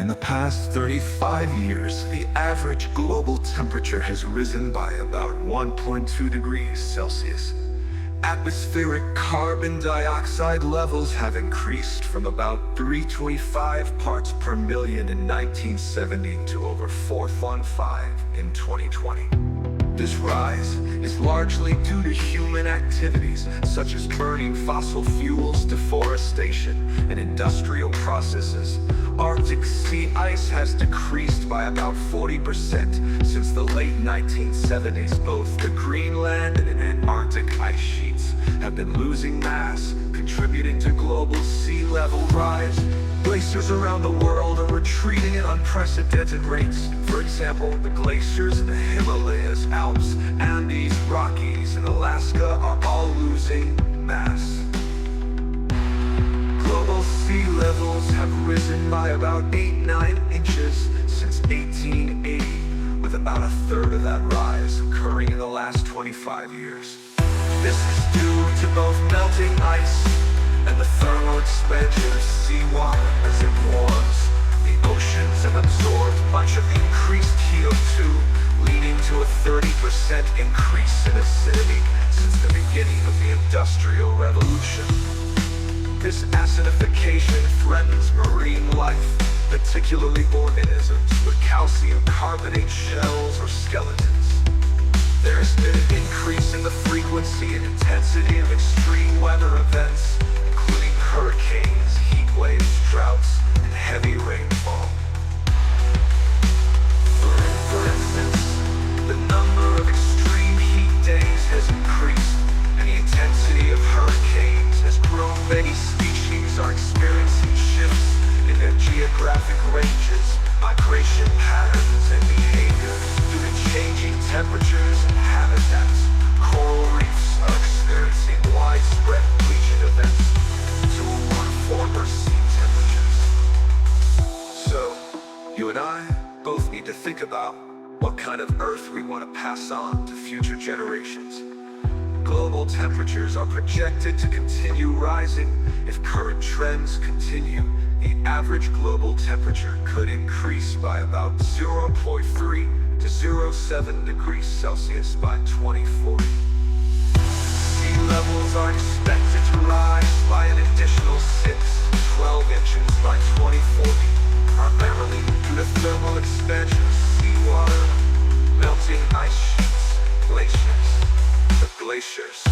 In the past 35 years, the average global temperature has risen by about 1.2 degrees Celsius. Atmospheric carbon dioxide levels have increased from about 325 parts per million in 1970 to over 415 in 2020. This rise is largely due to human activities such as burning fossil fuels, deforestation, and industrial processes. Arctic sea ice has decreased by about 40% since the late 1970s. Both the Greenland and Antarctic ice sheets have been losing mass, contributing to global sea level rise. Glaciers around the world are retreating at unprecedented rates. For example, the glaciers in the Himalayas, Alps, Andes, Rockies, and Alaska are all losing mass. Global sea levels have risen by about 8-9 inches since 1880, with about a third of that rise occurring in the last 25 years. This is due to both melting ice and the thermal expansion of seawater as it warms the oceans and absorbed much of the increased CO2, leading to a 30% increase in acidity since the beginning of the Industrial Revolution. This acidification threatens marine life, particularly organisms with calcium carbonate shells or skeletons. There has been an increase in the frequency and intensity of extreme weather events, including hurricanes, heat waves, droughts, and heavy rainfall. For instance, the number of extreme heat days has increased, and the intensity of hurricanes has grown. Many species are experiencing shifts in their geographic ranges, migration patterns, and behaviors due to changing temperatures and habitats. Coral reefs are experiencing widespread bleaching events to warmer sea temperatures. So, you and I both need to think about what kind of Earth we want to pass on to future generations. Global temperatures are projected to continue rising. If current trends continue, the average global temperature could increase by about 0.3 to 0.7 degrees Celsius by 2040. Sea levels are expected to rise by an additional 6 to 12 inches by 2040, primarily due to thermal expansion of seawater, melting ice sheets, glaciers.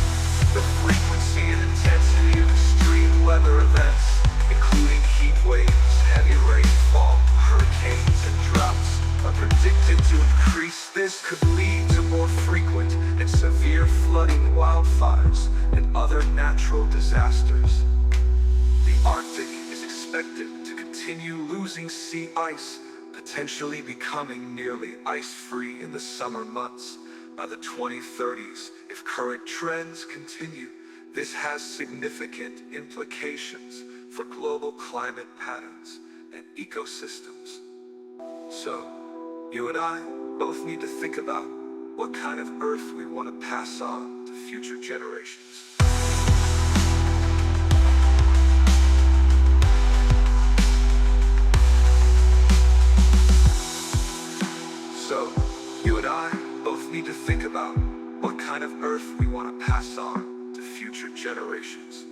The frequency and intensity of extreme weather events, including heat waves, heavy rainfall, hurricanes, and droughts, are predicted to increase. This could lead to more frequent and severe flooding, wildfires, and other natural disasters. The Arctic is expected to continue losing sea ice, potentially becoming nearly ice-free in the summer months. By the 2030s, if current trends continue, this has significant implications for global climate patterns and ecosystems. So, you and I both need to think about what kind of Earth we want to pass on to future generations. So, you and I both need to think about what kind of Earth we want to pass on to future generations.